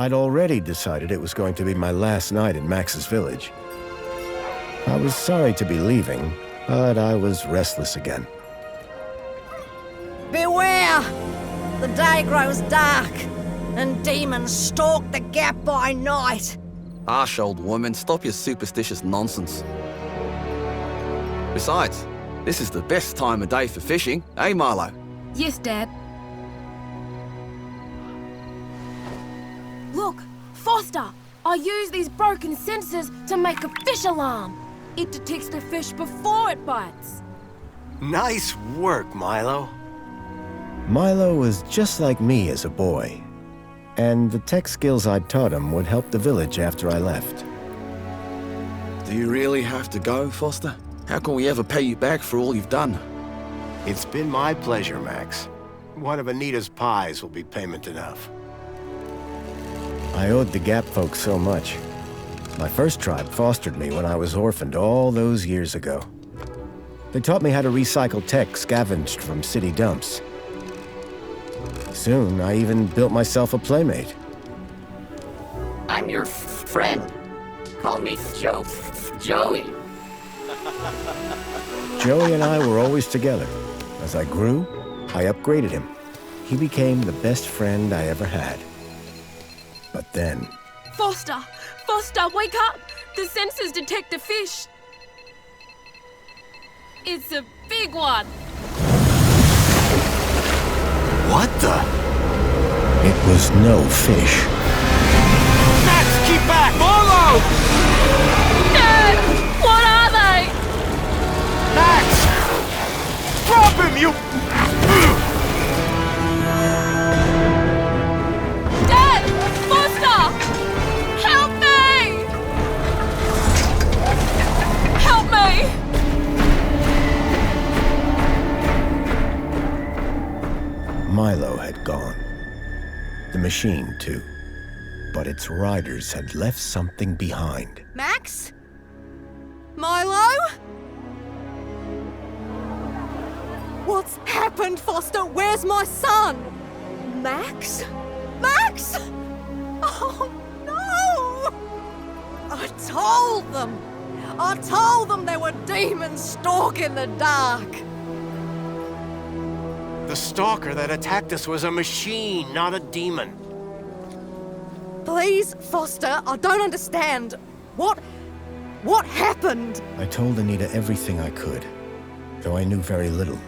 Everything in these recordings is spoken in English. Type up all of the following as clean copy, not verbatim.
I'd already decided it was going to be my last night in Max's village. I was sorry to be leaving, but I was restless again. Beware! The day grows dark, and demons stalk the gap by night. Harsh old woman, stop your superstitious nonsense. Besides, this is the best time of day for fishing, eh, Milo? Yes, Dad. Look, Foster! I use these broken sensors to make a fish alarm. It detects the fish before it bites. Nice work, Milo. Milo was just like me as a boy, and the tech skills I'd taught him would help the village after I left. Do you really have to go, Foster? How can we ever pay you back for all you've done? It's been my pleasure, Max. One of Anita's pies will be payment enough. I owed the Gap folks so much. My first tribe fostered me when I was orphaned all those years ago. They taught me how to recycle tech scavenged from city dumps. Soon, I even built myself a playmate. I'm your friend. Call me Joey. Joey and I were always together. As I grew, I upgraded him. He became the best friend I ever had. But then... Foster! Foster, wake up! The sensors detect a fish. It's a big one. What the? It was no fish. Max, keep back! Milo! Dad! What are they? Max! Drop him, you... Dad! Foster! Help me! Help me! Milo had gone. The machine, too. But its riders had left something behind. Max? Milo? What's happened, Foster? Where's my son? Max? Max? Oh, no! I told them there were demons stalking the dark. The Stalker that attacked us was a machine, not a demon. Please, Foster, I don't understand. What happened? I told Anita everything I could, though I knew very little.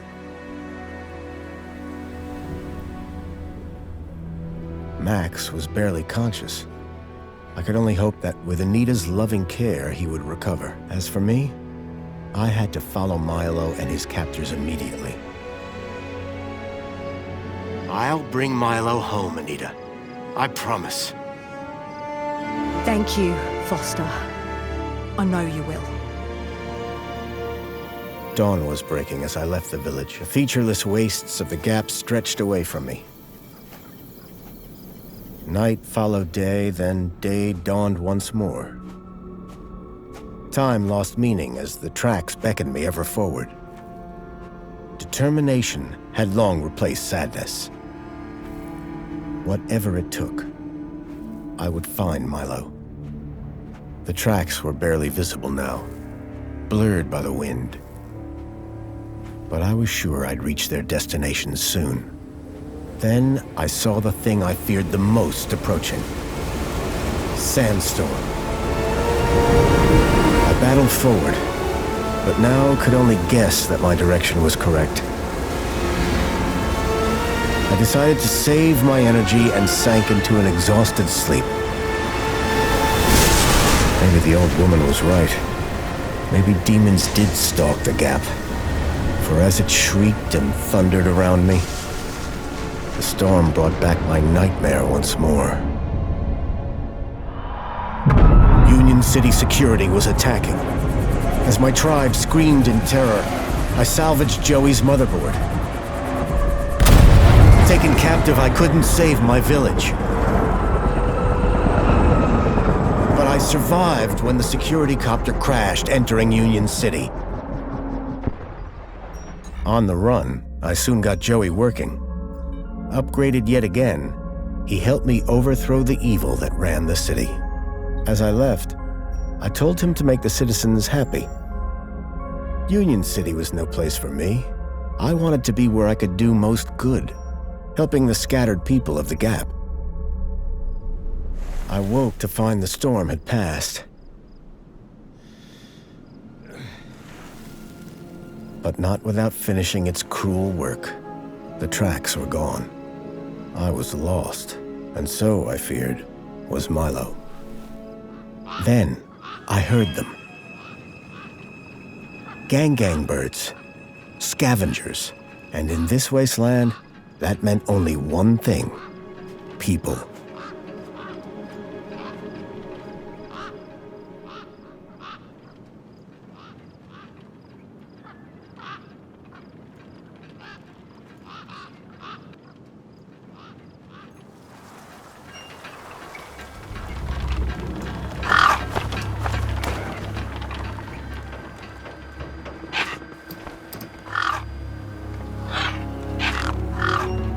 Max was barely conscious. I could only hope that with Anita's loving care, he would recover. As for me, I had to follow Milo and his captors immediately. I'll bring Milo home, Anita. I promise. Thank you, Foster. I know you will. Dawn was breaking as I left the village. The featureless wastes of the Gap stretched away from me. Night followed day, then day dawned once more. Time lost meaning as the tracks beckoned me ever forward. Determination had long replaced sadness. Whatever it took, I would find Milo. The tracks were barely visible now, blurred by the wind. But I was sure I'd reach their destination soon. Then I saw the thing I feared the most approaching. Sandstorm. I battled forward, but now could only guess that my direction was correct. I decided to save my energy and sank into an exhausted sleep. Maybe the old woman was right. Maybe demons did stalk the Gap. For as it shrieked and thundered around me, the storm brought back my nightmare once more. Union City security was attacking. As my tribe screamed in terror, I salvaged Joey's motherboard. Taken captive, I couldn't save my village. But I survived when the security copter crashed, entering Union City. On the run, I soon got Joey working. Upgraded yet again, He helped me overthrow the evil that ran the city. As I left, I told him to make the citizens happy. Union City was no place for me. I wanted to be where I could do most good, helping the scattered people of the Gap. I woke to find the storm had passed. But not without finishing its cruel work. The tracks were gone. I was lost, and so, I feared, was Milo. Then, I heard them. Gang birds, scavengers, and in this wasteland, that meant only one thing: people.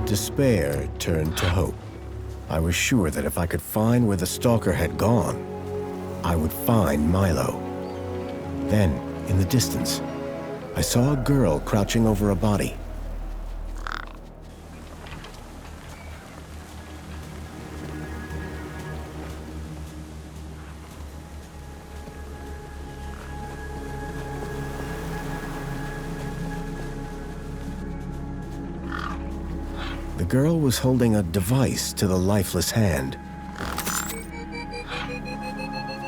Despair turned to hope. I was sure that if I could find where the Stalker had gone, I would find Milo. Then, in the distance, I saw a girl crouching over a body. The girl was holding a device to the lifeless hand.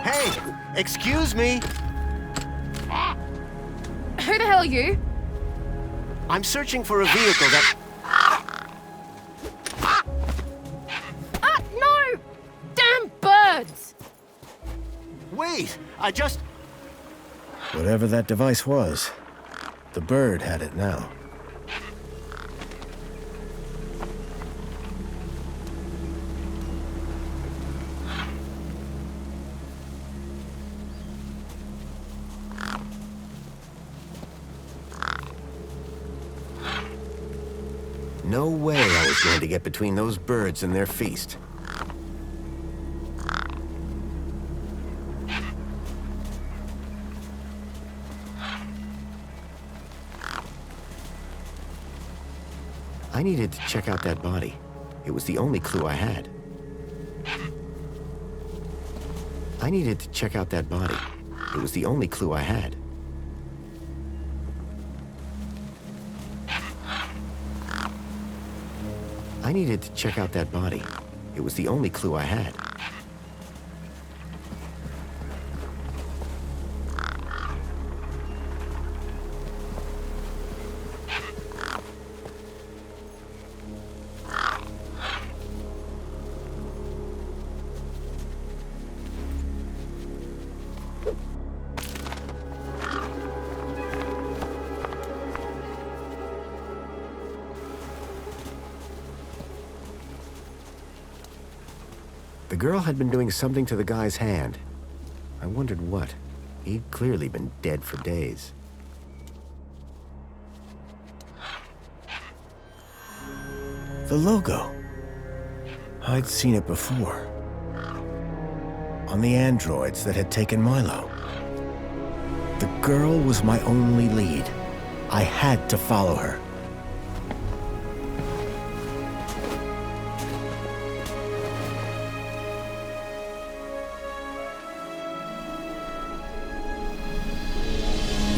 Hey, excuse me. Who the hell are you? I'm searching for a vehicle that... Ah, no! Damn birds! Wait, I just... Whatever that device was, the bird had it now. No way I was going to get between those birds and their feast. I needed to check out that body. It was the only clue I had. I needed to check out that body. It was the only clue I had. I needed to check out that body. It was the only clue I had. The girl had been doing something to the guy's hand. I wondered what. He'd clearly been dead for days. The logo. I'd seen it before. On the androids that had taken Milo. The girl was my only lead. I had to follow her.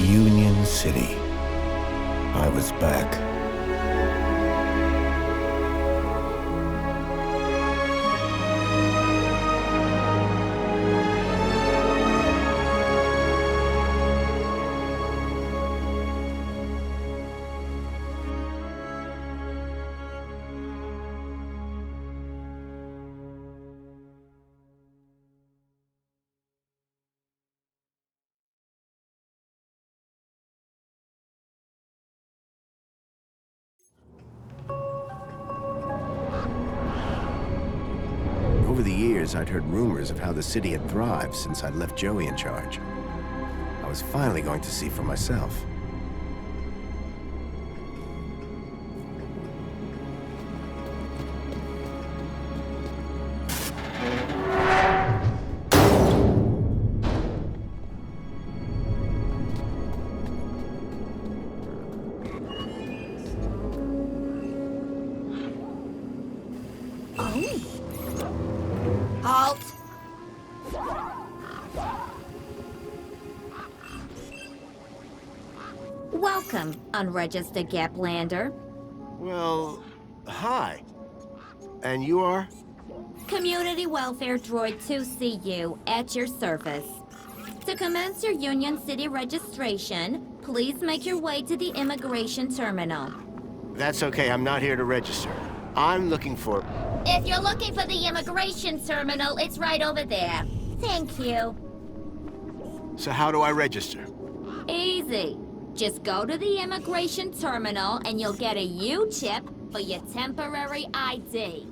Union City. I was back. Over the years, I'd heard rumors of how the city had thrived since I'd left Joey in charge. I was finally going to see for myself. Welcome, unregistered Gaplander. Well, hi. And you are? Community Welfare Droid 2CU at your service. To commence your Union City registration, please make your way to the immigration terminal. That's okay, I'm not here to register. I'm looking for... If you're looking for the immigration terminal, it's right over there. Thank you. So how do I register? Easy. Just go to the immigration terminal and you'll get a U-chip for your temporary ID.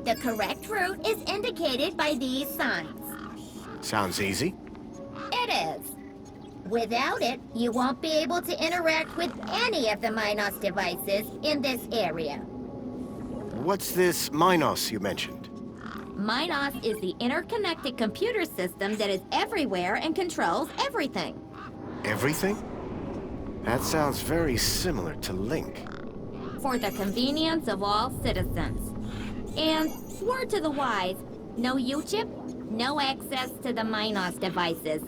The correct route is indicated by these signs. Sounds easy. It is. Without it, you won't be able to interact with any of the Minos devices in this area. What's this Minos you mentioned? Minos is the interconnected computer system that is everywhere and controls everything. Everything? That sounds very similar to Link. For the convenience of all citizens. And word to the wise, no U-chip, no access to the Minos devices.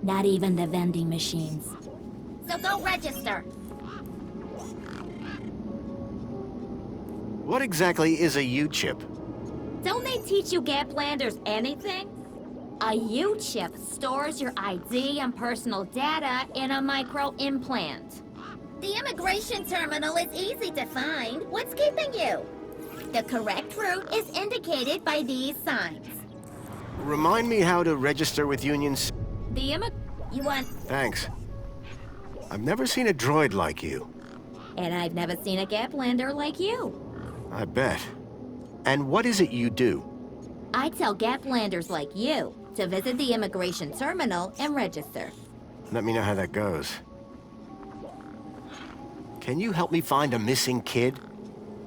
Not even the vending machines. So go register. What exactly is a U-chip? Don't they teach you Gaplanders anything? A U-chip stores your ID and personal data in a micro-implant. The immigration terminal is easy to find. What's keeping you? The correct route is indicated by these signs. Remind me how to register with Unions. You want... Thanks. I've never seen a droid like you. And I've never seen a Gaplander like you. I bet. And what is it you do? I tell Gaplanders like you to visit the immigration terminal and register. Let me know how that goes. Can you help me find a missing kid?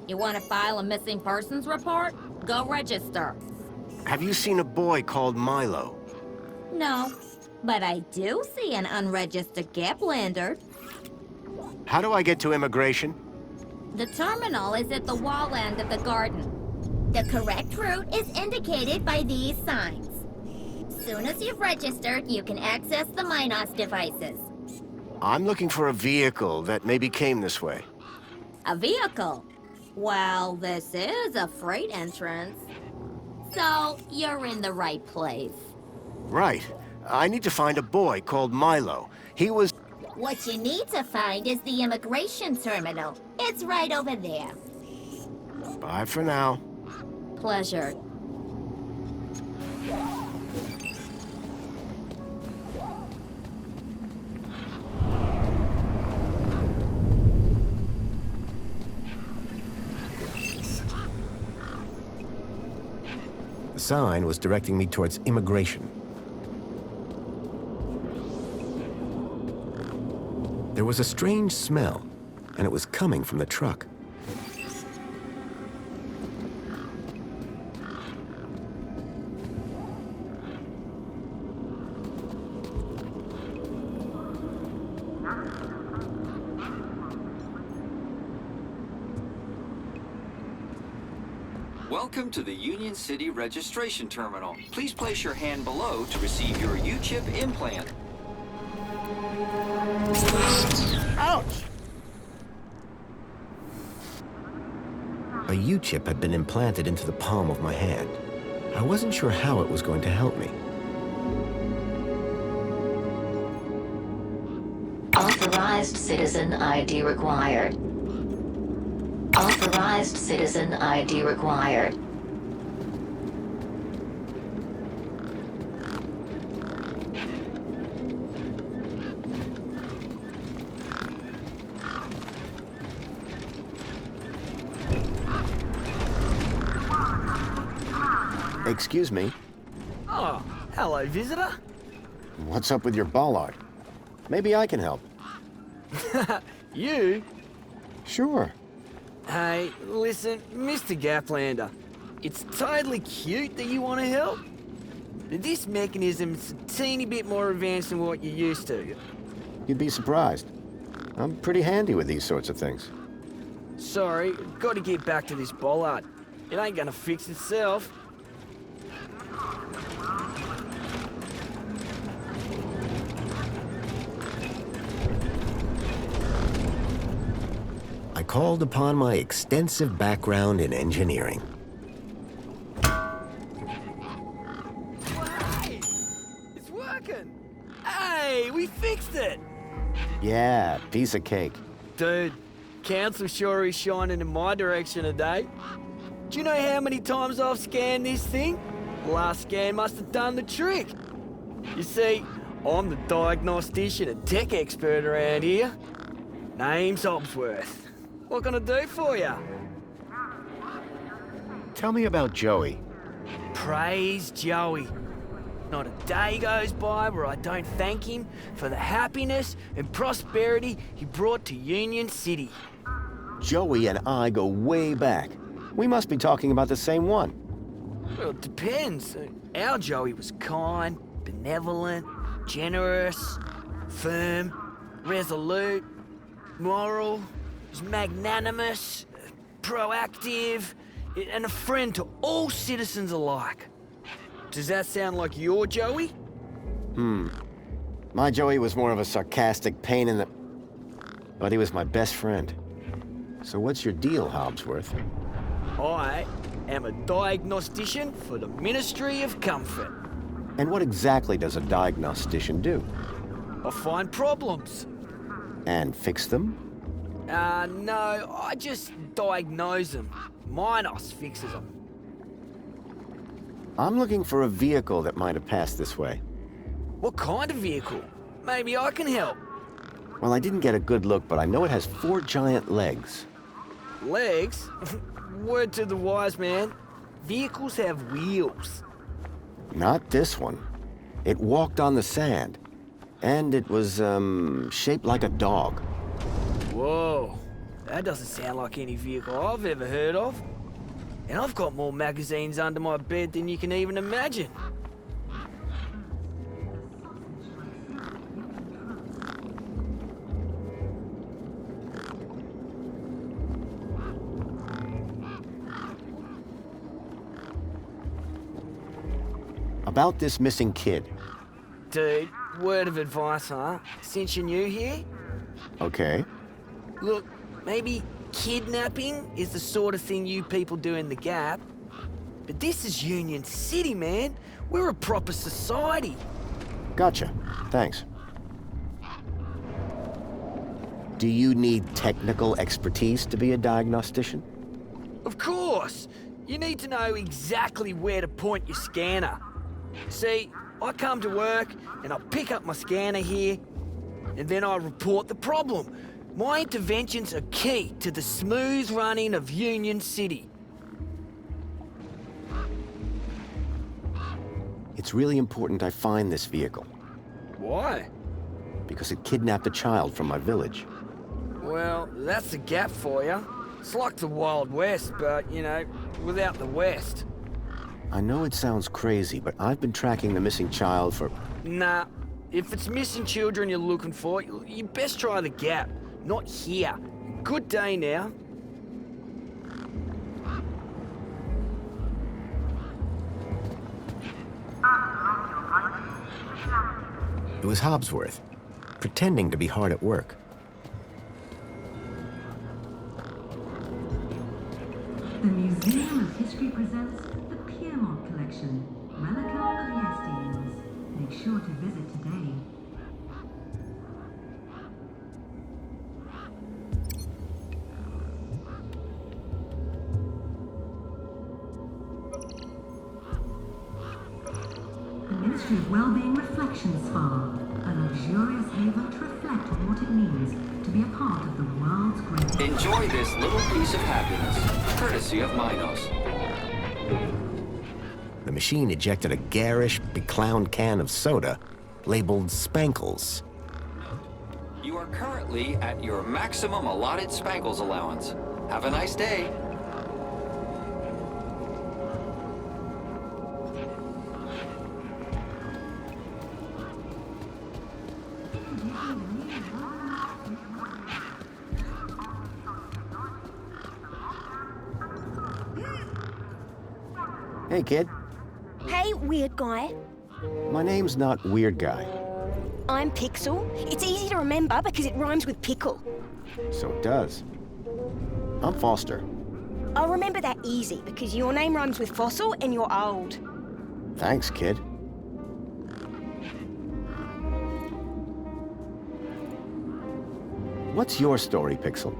You want to file a missing persons report? Go register. Have you seen a boy called Milo? No, but I do see an unregistered Gaplander. How do I get to immigration? The terminal is at the wall end of the garden. The correct route is indicated by these signs. Soon as you've registered, you can access the Minos devices. I'm looking for a vehicle that maybe came this way. A vehicle? Well, this is a freight entrance. So, you're in the right place. Right. I need to find a boy called Milo. He was... What you need to find is the immigration terminal. It's right over there. Bye for now. Pleasure. The sign was directing me towards immigration. There was a strange smell, and it was coming from the truck. Welcome to the Union City Registration Terminal. Please place your hand below to receive your U-chip implant. Ouch! A U-chip had been implanted into the palm of my hand. I wasn't sure how it was going to help me. Authorized citizen ID required. Authorized citizen ID required. Excuse me. Oh, hello, visitor. What's up with your bollard? Maybe I can help. You? Sure. Hey, listen, Mr. Gaplander. It's totally cute that you want to help. But this mechanism's a teeny bit more advanced than what you're used to. You'd be surprised. I'm pretty handy with these sorts of things. Sorry, got to get back to this bollard. It ain't gonna fix itself. called upon my extensive background in engineering. Hey! It's working! Hey, we fixed it! Yeah, piece of cake. Dude, council sure is shining in my direction today. Do you know how many times I've scanned this thing? The last scan must have done the trick. You see, I'm the diagnostician and tech expert around here. Name's Hobsworth. What can I do for you? Tell me about Joey. Praise Joey. Not a day goes by where I don't thank him for the happiness and prosperity he brought to Union City. Joey and I go way back. We must be talking about the same one. Well, it depends. Our Joey was kind, benevolent, generous, firm, resolute, moral, was magnanimous, proactive, and a friend to all citizens alike. Does that sound like your Joey? My Joey was more of a sarcastic pain in the... But he was my best friend. So what's your deal, Hobsworth? I am a diagnostician for the Ministry of Comfort. And what exactly does a diagnostician do? I find problems. And fix them? No, I just diagnose them. Minos fixes them. I'm looking for a vehicle that might have passed this way. What kind of vehicle? Maybe I can help. Well, I didn't get a good look, but I know it has 4 giant legs. Legs? Word to the wise man. Vehicles have wheels. Not this one. It walked on the sand. And it was, shaped like a dog. Whoa. That doesn't sound like any vehicle I've ever heard of. And I've got more magazines under my bed than you can even imagine. About this missing kid. Dude, word of advice, huh? Since you're new here? Okay. Look, maybe kidnapping is the sort of thing you people do in the Gap. But this is Union City, man. We're a proper society. Gotcha. Thanks. Do you need technical expertise to be a diagnostician? Of course. You need to know exactly where to point your scanner. See, I come to work and I pick up my scanner here, and then I report the problem. My interventions are key to the smooth running of Union City. It's really important I find this vehicle. Why? Because it kidnapped a child from my village. Well, that's the Gap for you. It's like the Wild West, but, you know, without the West. I know it sounds crazy, but I've been tracking the missing child for... Nah, if it's missing children you're looking for, you best try the Gap, not here. Good day now. It was Hobsworth, pretending to be hard at work. The Museum of History presents the Piermont Collection, Relica of the Estians. Make sure to visit today. The Ministry of Wellbeing Reflection Spa, a luxurious haven to reflect on what it means to be a part of the world's greatest... Enjoy this little piece of happiness, courtesy of Minos. The machine ejected a garish, beclowned can of soda labeled Spankles. You are currently at your maximum allotted Spankles allowance. Have a nice day. Hey, kid. Hey, weird guy. My name's not Weird Guy. I'm Pixel. It's easy to remember because it rhymes with pickle. So it does. I'm Foster. I'll remember that easy because your name rhymes with fossil and you're old. Thanks, kid. What's your story, Pixel?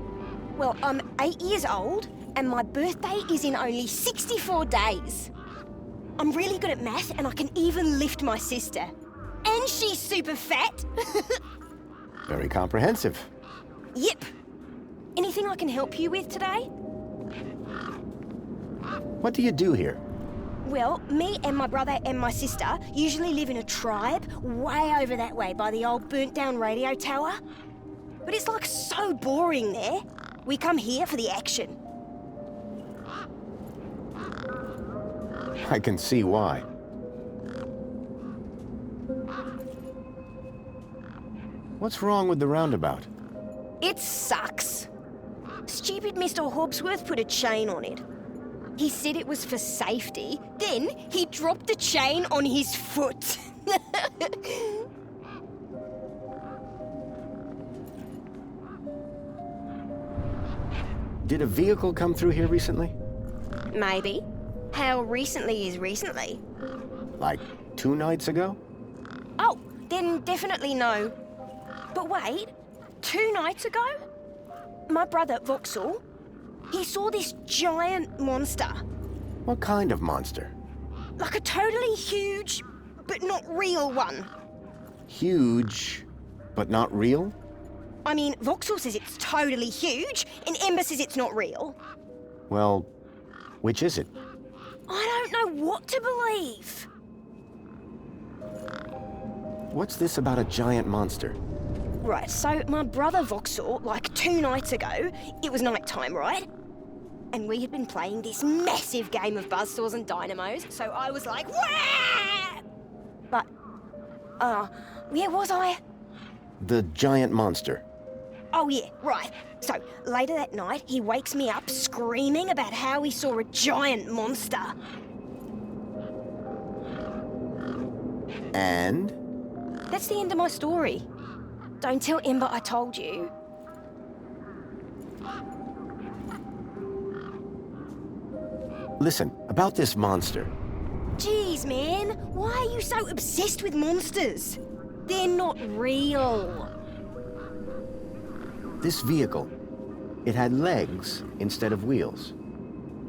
Well, I'm 8 years old and my birthday is in only 64 days. I'm really good at math and I can even lift my sister. And she's super fat. Very comprehensive. Yep. Anything I can help you with today? What do you do here? Well, me and my brother and my sister usually live in a tribe way over that way by the old burnt down radio tower. But it's like so boring there. We come here for the action. I can see why. What's wrong with the roundabout? It sucks. Stupid Mr. Hobbsworth put a chain on it. He said it was for safety, then he dropped the chain on his foot. Did a vehicle come through here recently? Maybe. How recently is recently? Like 2 nights ago? Oh, then definitely no. But wait, 2 nights ago? My brother, Voxel, he saw this giant monster. What kind of monster? Like a totally huge, but not real one. Huge, but not real? I mean, Voxel says it's totally huge, and Ember says it's not real. Well, which is it? I don't know what to believe. What's this about a giant monster? Right, so my brother Voxel, like 2 nights ago, it was night time, right? And we had been playing this massive game of buzzsaws and dynamos, so I was like, wah! But, where was I? The giant monster. Oh yeah, right. So, later that night, he wakes me up screaming about how he saw a giant monster. And? That's the end of my story. Don't tell Ember I told you. Listen, about this monster. Jeez, man, why are you so obsessed with monsters? They're not real. This vehicle, it had legs instead of wheels.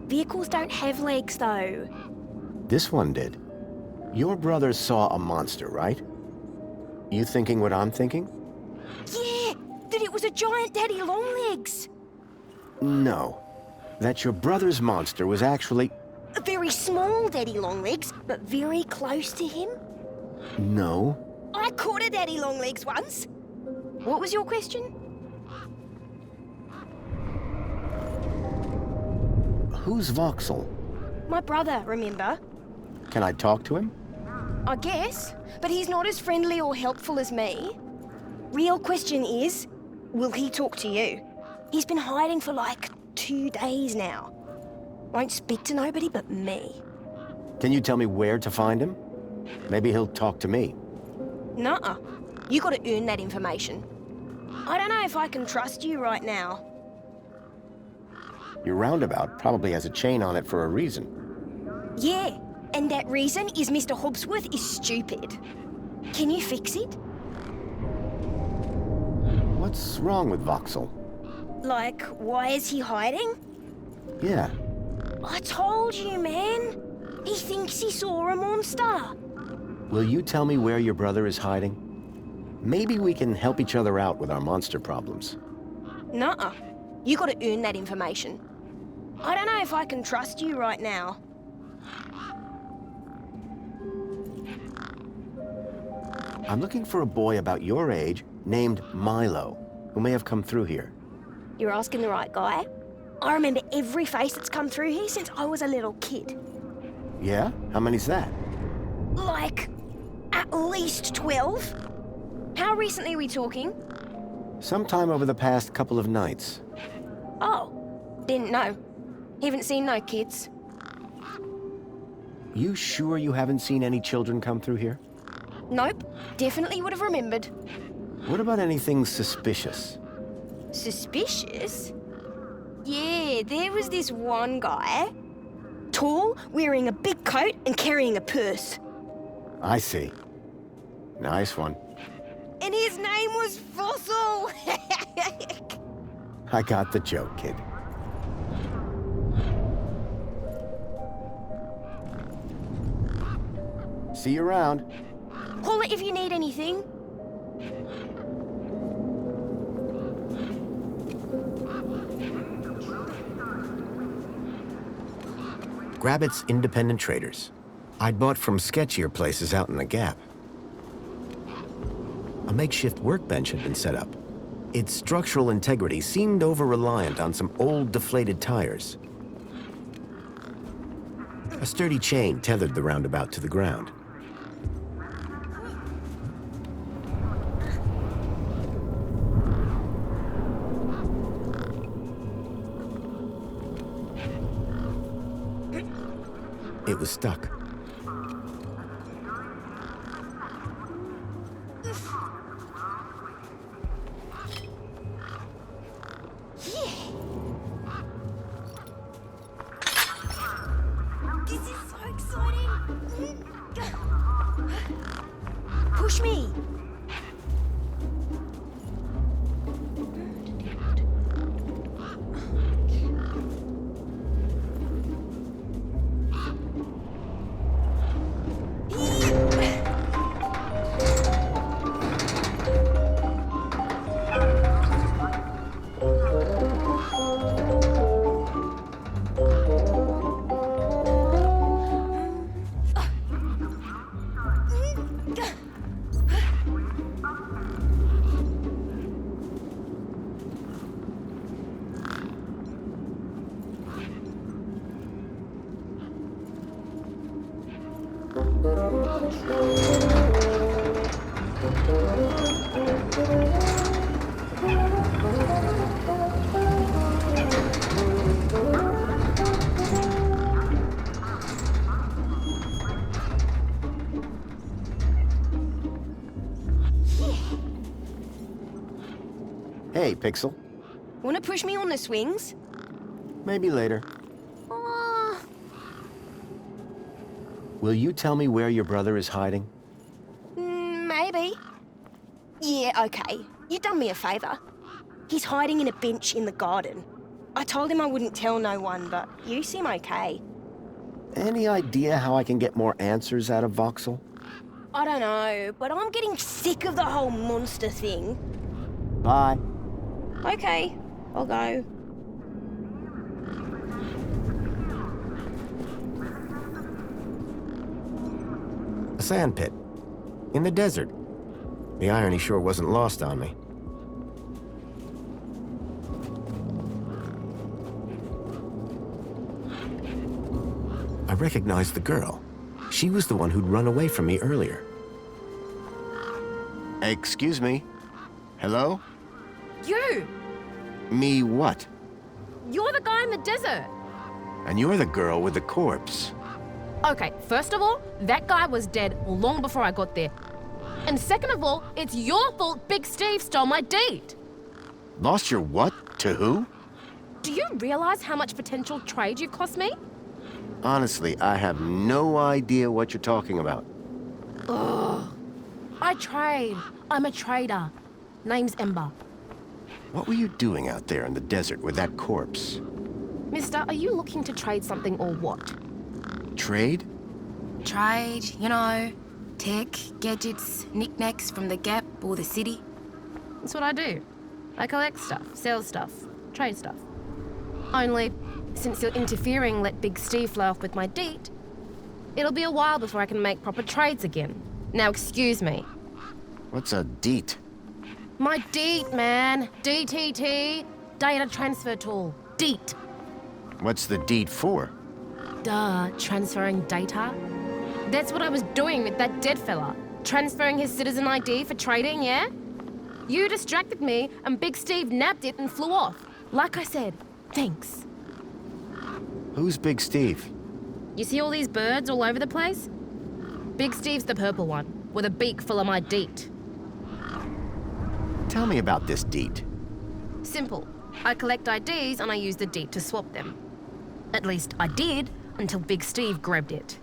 Vehicles don't have legs, though. This one did. Your brother saw a monster, right? You thinking what I'm thinking? Yeah, that it was a giant daddy longlegs. No. That your brother's monster was actually... A very small daddy longlegs, but very close to him. No. I caught a daddy longlegs once. What was your question? Who's Voxel? My brother, remember? Can I talk to him? I guess, but he's not as friendly or helpful as me. Real question is, will he talk to you? He's been hiding for like 2 days now. Won't speak to nobody but me. Can you tell me where to find him? Maybe he'll talk to me. Nuh-uh. You gotta earn that information. I don't know if I can trust you right now. Your roundabout probably has a chain on it for a reason. Yeah, and that reason is Mr. Hobbsworth is stupid. Can you fix it? What's wrong with Voxel? Like, why is he hiding? Yeah. I told you, man. He thinks he saw a monster. Will you tell me where your brother is hiding? Maybe we can help each other out with our monster problems. Nuh-uh. You gotta earn that information. I don't know if I can trust you right now. I'm looking for a boy about your age named Milo, who may have come through here. You're asking the right guy. I remember every face that's come through here since I was a little kid. Yeah? How many's that? Like, at least 12. How recently are we talking? Sometime over the past couple of nights. Oh, didn't know. Haven't seen no kids. You sure you haven't seen any children come through here? Nope, definitely would have remembered. What about anything suspicious? Suspicious? Yeah, there was this one guy. Tall, wearing a big coat and carrying a purse. I see. Nice one. And his name was Fossil! I got the joke, kid. See you around. Call it if you need anything. Grabbit's independent traders. I'd bought from sketchier places out in the Gap. A makeshift workbench had been set up. Its structural integrity seemed over-reliant on some old deflated tires. A sturdy chain tethered the roundabout to the ground. It was stuck. This is so exciting! Push me! Hey, Pixel. Wanna push me on the swings? Maybe later. Oh, Will you tell me where your brother is hiding? maybe. Yeah, okay. You done me a favour. He's hiding in a bench in the garden. I told him I wouldn't tell no one, but you seem okay. Any idea how I can get more answers out of Voxel? I don't know, but I'm getting sick of the whole monster thing. Bye. Okay, I'll go. A sand pit. In the desert. The irony sure wasn't lost on me. I recognized the girl. She was the one who'd run away from me earlier. Excuse me. Hello? You! Me what? You're the guy in the desert! And you're the girl with the corpse. Okay, first of all, that guy was dead long before I got there. And second of all, it's your fault Big Steve stole my deed. Lost your what? To who? Do you realize how much potential trade you cost me? Honestly, I have no idea what you're talking about. Ugh. I trade. I'm a trader. Name's Ember. What were you doing out there in the desert with that corpse? Mister, are you looking to trade something or what? Trade? Trade, you know, tech, gadgets, knickknacks from the Gap or the city. That's what I do. I collect stuff, sell stuff, trade stuff. Only, since you're interfering, let Big Steve fly off with my deed, it'll be a while before I can make proper trades again. Now excuse me. What's a deet? My deed, man. DTT. Data transfer tool. Deet. What's the deet for? Duh, transferring data. That's what I was doing with that dead fella. Transferring his citizen ID for trading, yeah? You distracted me, and Big Steve nabbed it and flew off. Like I said, thanks. Who's Big Steve? You see all these birds all over the place? Big Steve's the purple one, with a beak full of my deet. Tell me about this deet. Simple. I collect IDs and I use the deed to swap them. At least I did, until Big Steve grabbed it.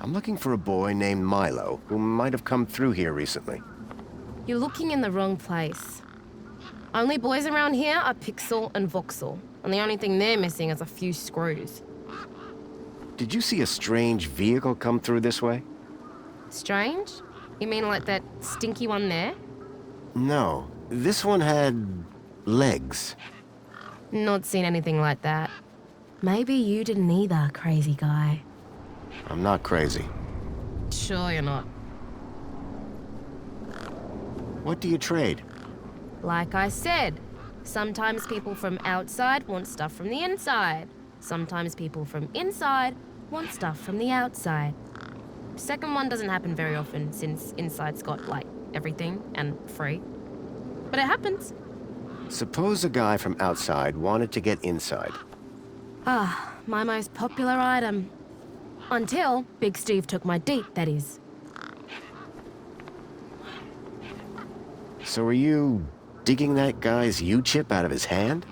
I'm looking for a boy named Milo who might have come through here recently. You're looking in the wrong place. Only boys around here are Pixel and Voxel, and the only thing they're missing is a few screws. Did you see a strange vehicle come through this way? Strange? You mean like that stinky one there? No, this one had legs. Not seen anything like that. Maybe you didn't either, crazy guy. I'm not crazy. Sure you're not. What do you trade? Like I said, sometimes people from outside want stuff from the inside. Sometimes people from inside want stuff from the outside. Second one doesn't happen very often since inside's got, like, everything and free. But it happens. Suppose a guy from outside wanted to get inside. Ah, my most popular item. Until Big Steve took my deed, that is. So are you digging that guy's U-chip out of his hand?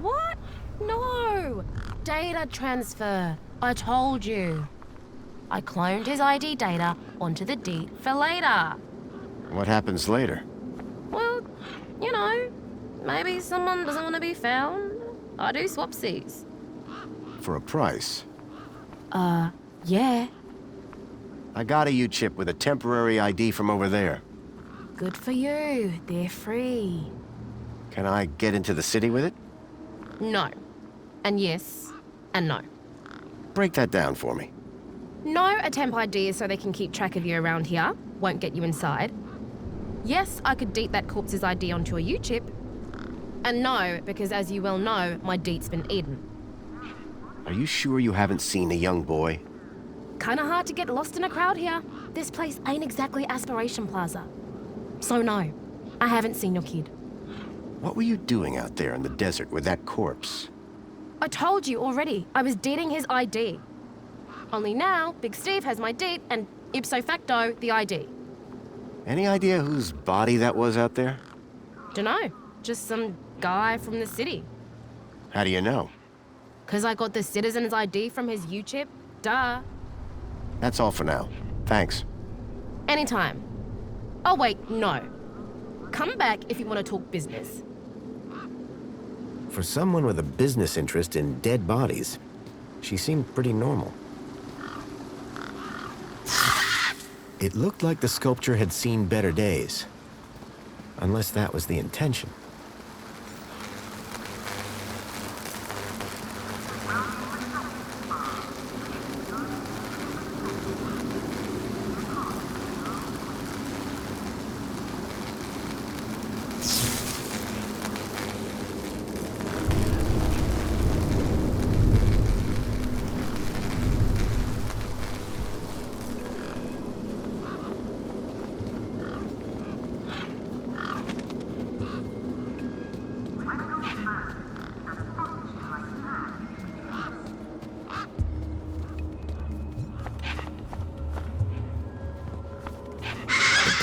What? No! Data transfer. I told you. I cloned his ID data onto the deed for later. What happens later? Well, you know, maybe someone doesn't want to be found. I do swapsies. For a price? Yeah. I got a U-chip with a temporary ID from over there. Good for you. They're free. Can I get into the city with it? No. And yes. And no. Break that down for me. No, a temp ID is so they can keep track of you around here. Won't get you inside. Yes, I could deet that corpse's ID onto a U-chip. And no, because as you well know, my deet's been eaten. Are you sure you haven't seen a young boy? Kinda hard to get lost in a crowd here. This place ain't exactly Aspiration Plaza. So no, I haven't seen your kid. What were you doing out there in the desert with that corpse? I told you already, I was deeding his ID. Only now, Big Steve has my deed and ipso facto, the ID. Any idea whose body that was out there? Dunno, just some guy from the city. How do you know? 'Cause I got the citizen's ID from his U-chip, duh. That's all for now. Thanks. Anytime. Oh wait, no. Come back if you want to talk business. For someone with a business interest in dead bodies, she seemed pretty normal. It looked like the sculpture had seen better days. Unless that was the intention.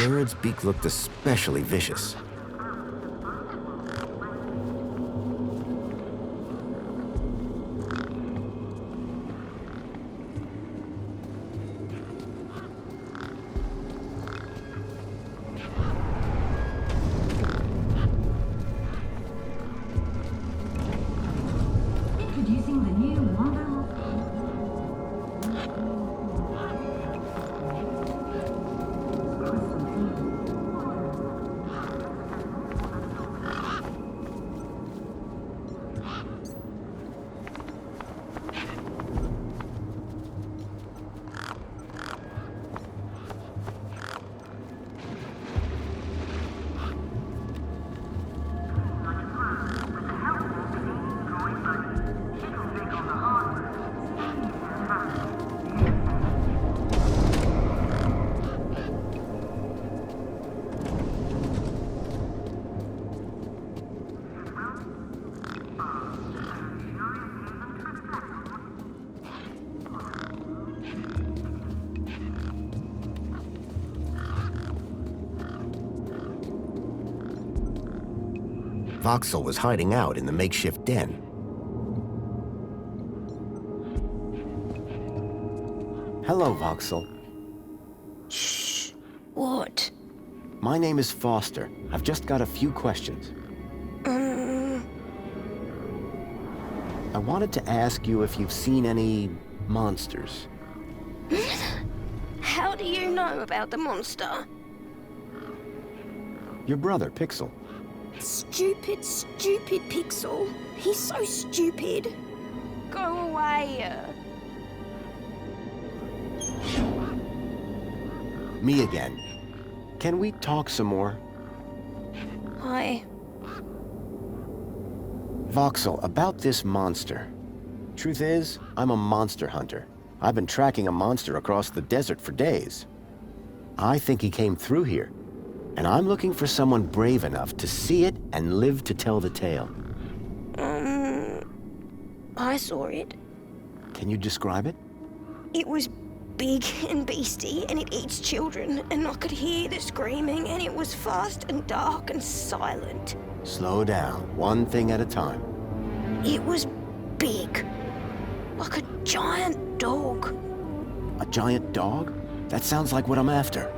The bird's beak looked especially vicious. Introducing the new Wendell. Voxel was hiding out in the makeshift den. Hello, Voxel. Shh. What? My name is Foster. I've just got a few questions. I wanted to ask you if you've seen any monsters. How do you know about the monster? Your brother, Pixel. Stupid Pixel. He's so stupid. Go away. Me again. Can we talk some more? Hi. Voxel, about this monster. Truth is, I'm a monster hunter. I've been tracking a monster across the desert for days. I think he came through here, and I'm looking for someone brave enough to see it and live to tell the tale. I saw it. Can you describe it? It was big and beastie, and it eats children, and I could hear the screaming, and it was fast and dark and silent. Slow down, one thing at a time. It was big, like a giant dog. A giant dog? That sounds like what I'm after.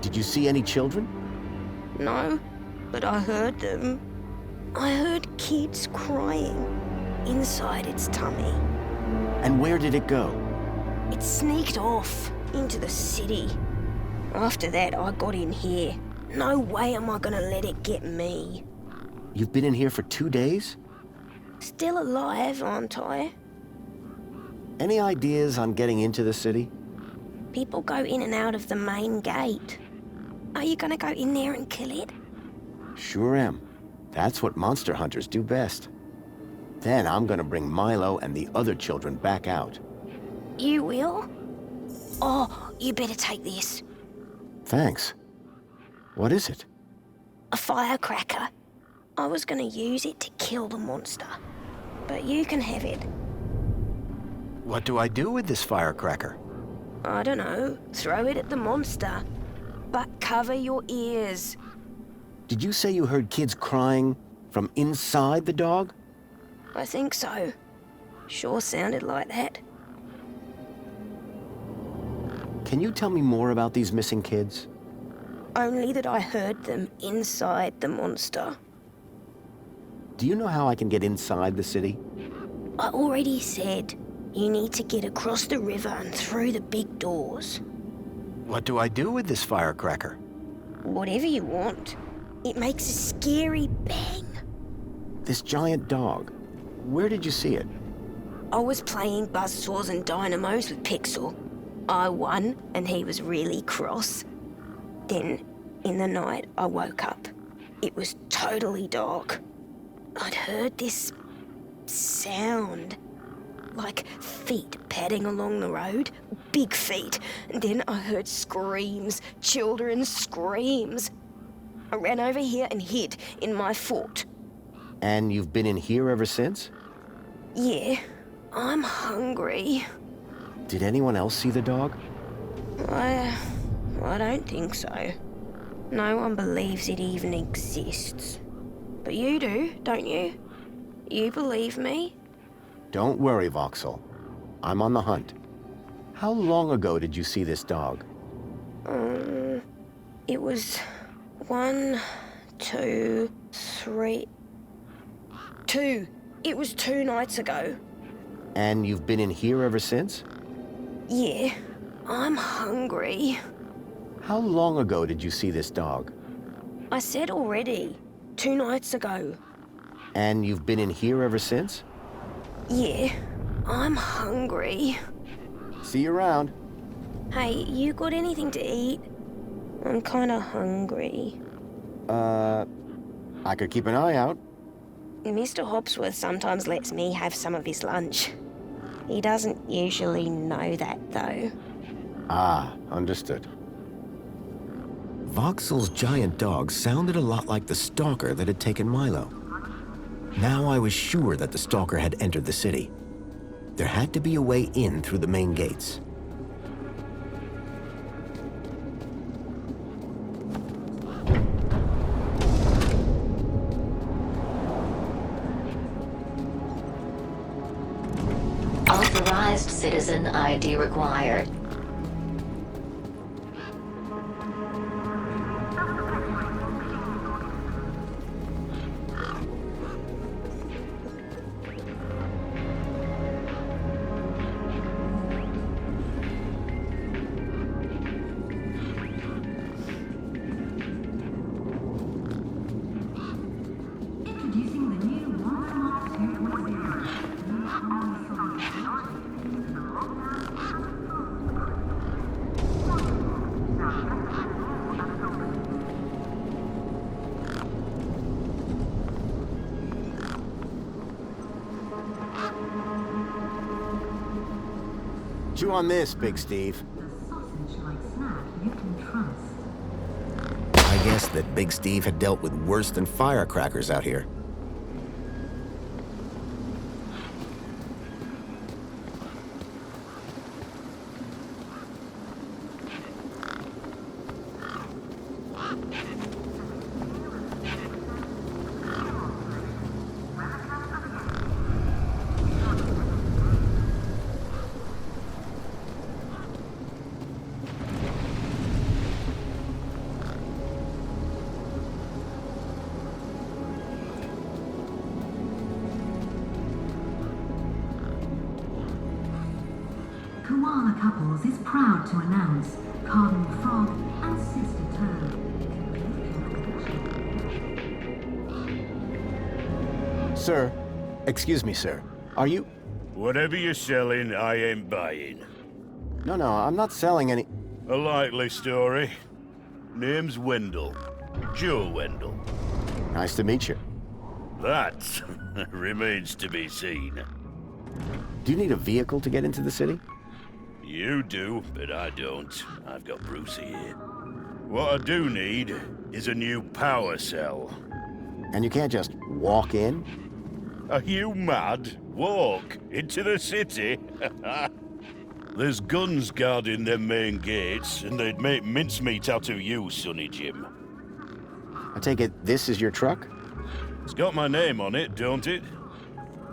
Did you see any children? No, but I heard them. I heard kids crying inside its tummy. And where did it go? It sneaked off into the city. After that, I got in here. No way am I gonna let it get me. You've been in here for 2 days? Still alive, aren't I? Any ideas on getting into the city? People go in and out of the main gate. Are you gonna go in there and kill it? Sure am. That's what monster hunters do best. Then I'm gonna bring Milo and the other children back out. You will? Oh, you better take this. Thanks. What is it? A firecracker. I was gonna use it to kill the monster, but you can have it. What do I do with this firecracker? I don't know. Throw it at the monster. But cover your ears. Did you say you heard kids crying from inside the dog? I think so. Sure sounded like that. Can you tell me more about these missing kids? Only that I heard them inside the monster. Do you know how I can get inside the city? I already said you need to get across the river and through the big doors. What do I do with this firecracker? Whatever you want. It makes a scary bang. This giant dog. Where did you see it? I was playing buzzsaws and dynamos with Pixel. I won, and he was really cross. Then, in the night, I woke up. It was totally dark. I'd heard this sound, like feet padding along the road, big feet, and then I heard screams, children's screams. I ran over here and hid in my fort. And you've been in here ever since? Yeah, I'm hungry. Did anyone else see the dog? I don't think so. No one believes it even exists. But you do, don't you? You believe me? Don't worry, Voxel. I'm on the hunt. How long ago did you see this dog? It was 1, 2, 3... 2. It was 2 nights ago. And you've been in here ever since? Yeah, I'm hungry. How long ago did you see this dog? I said already. 2 nights ago. And you've been in here ever since? Yeah, I'm hungry. See you around. Hey, you got anything to eat? I'm kinda hungry. I could keep an eye out. Mr. Hopsworth sometimes lets me have some of his lunch. He doesn't usually know that, though. Ah, understood. Voxel's giant dog sounded a lot like the Stalker that had taken Milo. Now I was sure that the Stalker had entered the city. There had to be a way in through the main gates. Citizen ID required. Introducing the new Nomad 2.0. Chew on this, Big Steve. The sausage-like snack you can trust. I guess that Big Steve had dealt with worse than firecrackers out here. Koala Couples is proud to announce Cardinal Frog and Sister Toad. Sir, excuse me, sir. Are you... Whatever you're selling, I ain't buying. No, I'm not selling any... A likely story. Name's Wendell. Joe Wendell. Nice to meet you. That remains to be seen. Do you need a vehicle to get into the city? You do, but I don't. I've got Brucey here. What I do need is a new power cell. And you can't just walk in? Are you mad? Walk into the city? There's guns guarding them main gates, and they'd make mincemeat out of you, Sonny Jim. I take it this is your truck? It's got my name on it, don't it?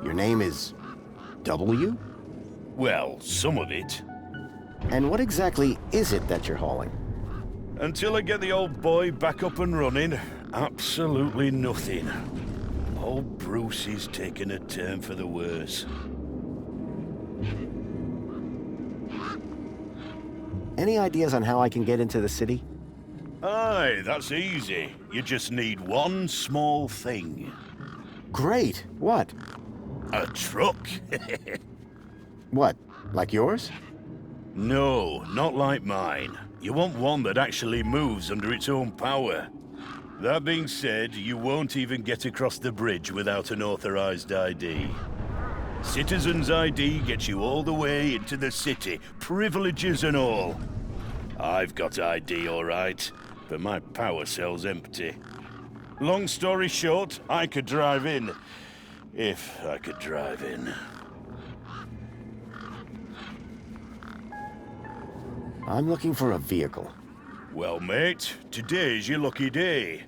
Your name is... W? Well, some of it. And what exactly is it that you're hauling? Until I get the old boy back up and running, absolutely nothing. Old Bruce is taking a turn for the worse. Any ideas on how I can get into the city? Aye, that's easy. You just need one small thing. Great. What? A truck. What? Like yours? No, not like mine. You want one that actually moves under its own power. That being said, you won't even get across the bridge without an authorized ID. Citizen's ID gets you all the way into the city, privileges and all. I've got ID, all right, but my power cell's empty. Long story short, I could drive in. If I could drive in. I'm looking for a vehicle. Well, mate, today's your lucky day.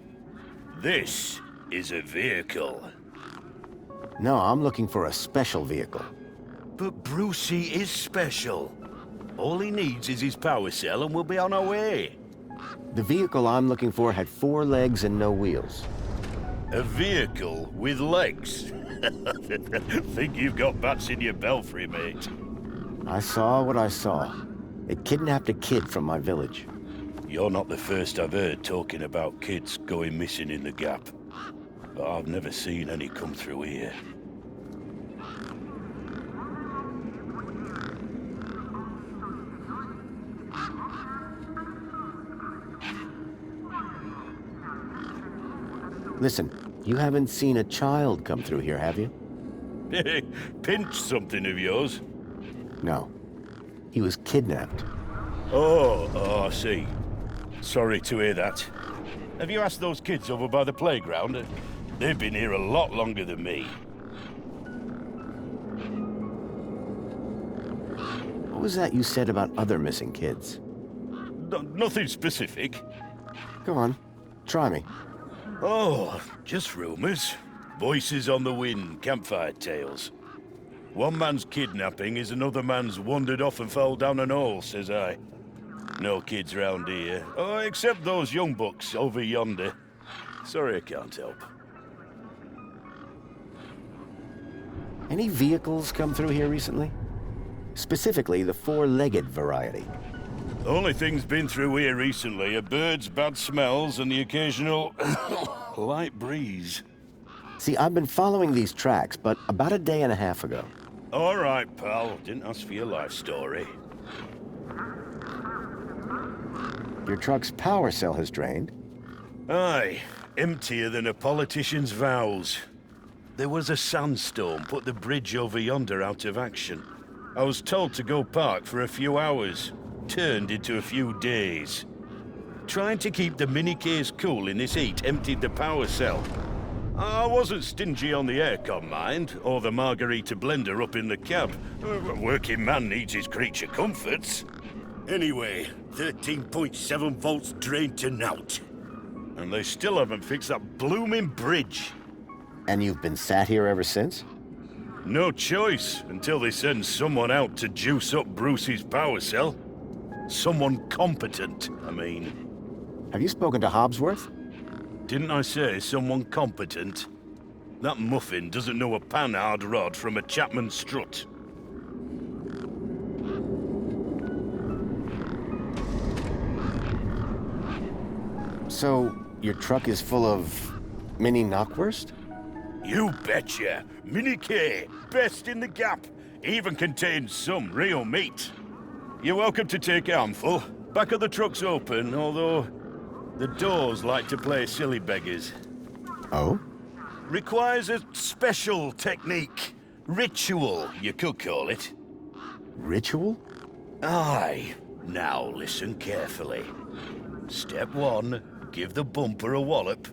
This is a vehicle. No, I'm looking for a special vehicle. But Brucey is special. All he needs is his power cell and we'll be on our way. The vehicle I'm looking for had 4 legs and no wheels. A vehicle with legs? Think you've got bats in your belfry, mate. I saw what I saw. They kidnapped a kid from my village. You're not the first I've heard talking about kids going missing in the Gap. But I've never seen any come through here. Listen, you haven't seen a child come through here, have you? Hey, pinch something of yours? No. He was kidnapped. Oh, I see. Sorry to hear that. Have you asked those kids over by the playground? They've been here a lot longer than me. What was that you said about other missing kids? Nothing specific. Go on, try me. Oh, just rumors. Voices on the wind, campfire tales. One man's kidnapping is another man's wandered off and fell down an hole, says I. No kids round here. Oh, except those young bucks over yonder. Sorry I can't help. Any vehicles come through here recently? Specifically, the four-legged variety. The only thing's been through here recently are birds, bad smells, and the occasional light breeze. See, I've been following these tracks, but about a day and a half ago. All right, pal. Didn't ask for your life story. Your truck's power cell has drained. Aye, emptier than a politician's vows. There was a sandstorm put the bridge over yonder out of action. I was told to go park for a few hours. Turned into a few days. Trying to keep the mini-case cool in this heat emptied the power cell. I wasn't stingy on the aircon, mind, or the margarita blender up in the cab. A working man needs his creature comforts. Anyway, 13.7 volts drained to naught. And they still haven't fixed that blooming bridge. And you've been sat here ever since? No choice, until they send someone out to juice up Bruce's power cell. Someone competent, I mean. Have you spoken to Hobsworth? Didn't I say someone competent? That muffin doesn't know a panhard rod from a Chapman strut. So, your truck is full of mini knockwurst? You betcha! Mini K, best in the gap. Even contains some real meat. You're welcome to take a handful. Back of the truck's open, although the doors like to play silly beggars. Oh? Requires a special technique. Ritual, you could call it. Ritual? Aye. Now listen carefully. Step 1, give the bumper a wallop.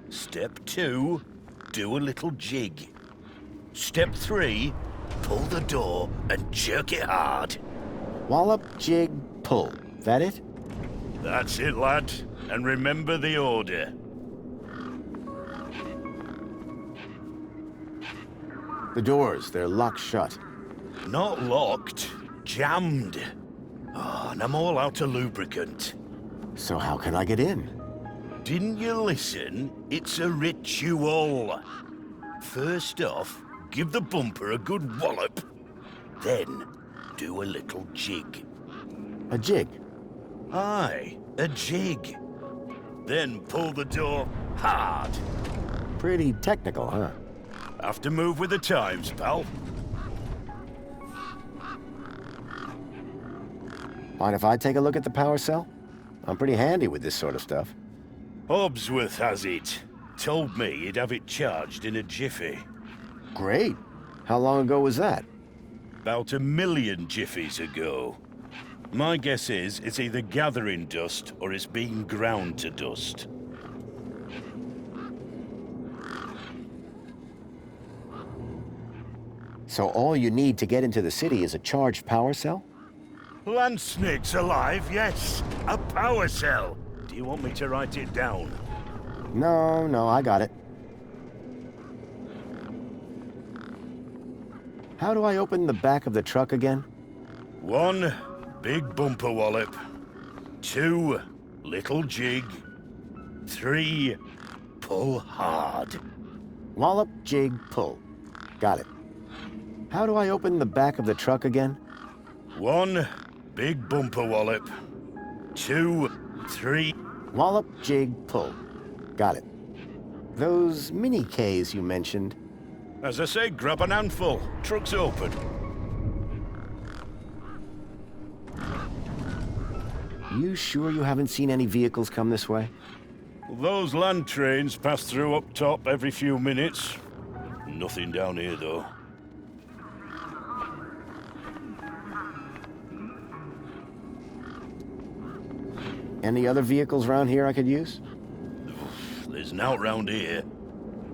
Step 2, do a little jig. Step 3, pull the door and jerk it hard. Wallop, jig, pull. That it? That's it, lad. And remember the order. The doors, they're locked shut. Not locked, jammed. Oh, and I'm all out of lubricant. So how can I get in? Didn't you listen? It's a ritual. First off, give the bumper a good wallop. Then, do a little jig. A jig? Aye, a jig. Then pull the door hard. Pretty technical, huh? Have to move with the times, pal. Mind if I take a look at the power cell? I'm pretty handy with this sort of stuff. Hobsworth has it. Told me he'd have it charged in a jiffy. Great. How long ago was that? About 1 million jiffies ago. My guess is it's either gathering dust or it's being ground to dust. So all you need to get into the city is a charged power cell? Land snake's alive, yes. A power cell. Do you want me to write it down? No, I got it. How do I open the back of the truck again? 1, big bumper wallop. 2, little jig. 3, pull hard. Wallop, jig, pull. Got it. How do I open the back of the truck again? 1, big bumper wallop. 2, 3... Wallop, jig, pull. Got it. Those mini-Ks you mentioned. As I say, grab an handful. Truck's open. You sure you haven't seen any vehicles come this way? Those land trains pass through up top every few minutes. Nothing down here, though. Any other vehicles around here I could use? There's nought round here.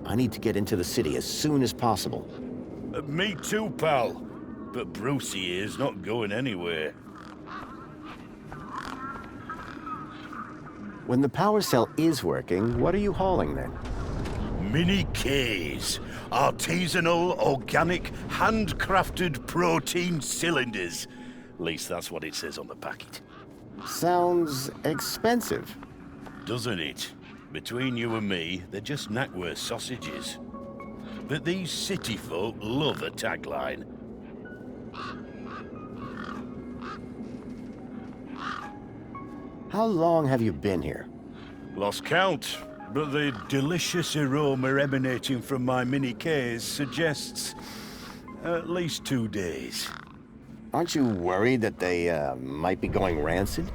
I need to get into the city as soon as possible. Me too, pal. But Brucey here's not going anywhere. When the power cell is working, what are you hauling then? Mini Ks. Artisanal, organic, handcrafted protein cylinders. At least that's what it says on the packet. Sounds expensive. Doesn't it? Between you and me, they're just knackwurst sausages. But these city folk love a tagline. How long have you been here? Lost count, but the delicious aroma emanating from my mini Ks suggests at least 2 days. Aren't you worried that they might be going rancid?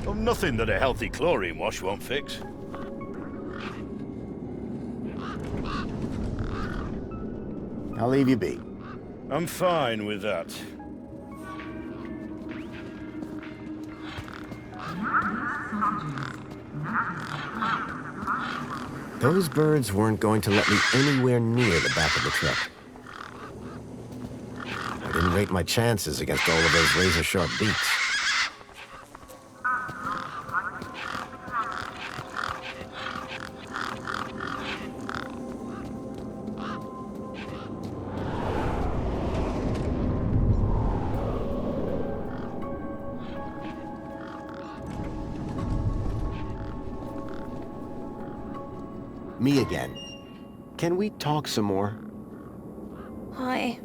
Well, nothing that a healthy chlorine wash won't fix. I'll leave you be. I'm fine with that. Those birds weren't going to let me anywhere near the back of the truck. I didn't rate my chances against all of those razor-sharp beaks. Me again. Can we talk some more? Hi.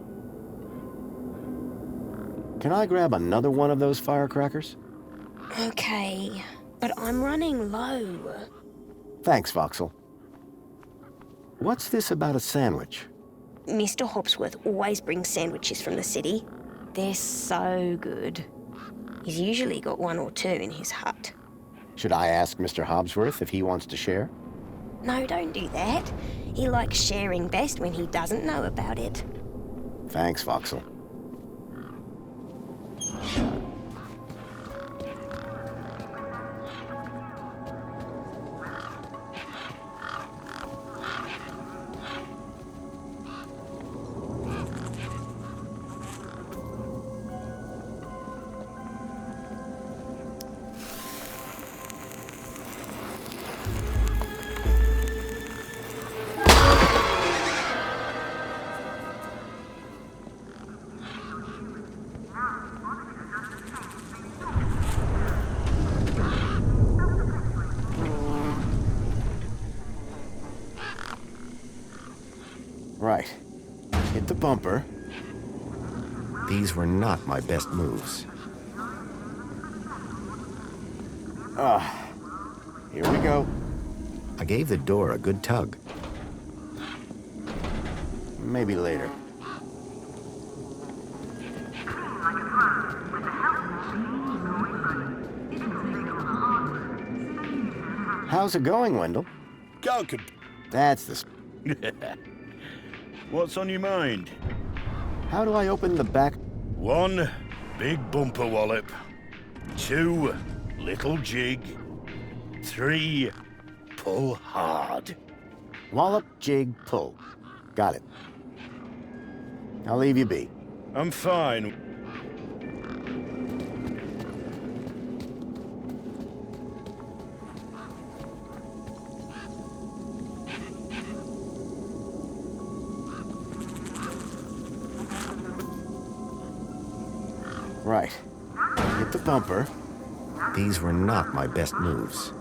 Can I grab another one of those firecrackers? Okay, but I'm running low. Thanks, Voxel. What's this about a sandwich? Mr. Hopsworth always brings sandwiches from the city. They're so good. He's usually got 1 or 2 in his hut. Should I ask Mr. Hobsworth if he wants to share? No, don't do that. He likes sharing best when he doesn't know about it. Thanks, Voxel. Right. Hit the bumper. These were not my best moves. Here we go. I gave the door a good tug. Maybe later. How's it going, Wendell? Galkin. That's the... What's on your mind? How do I open the back? 1, big bumper wallop. 2, little jig. 3, pull hard. Wallop, jig, pull. Got it. I'll leave you be. I'm fine. Right. Hit the bumper. These were not my best moves.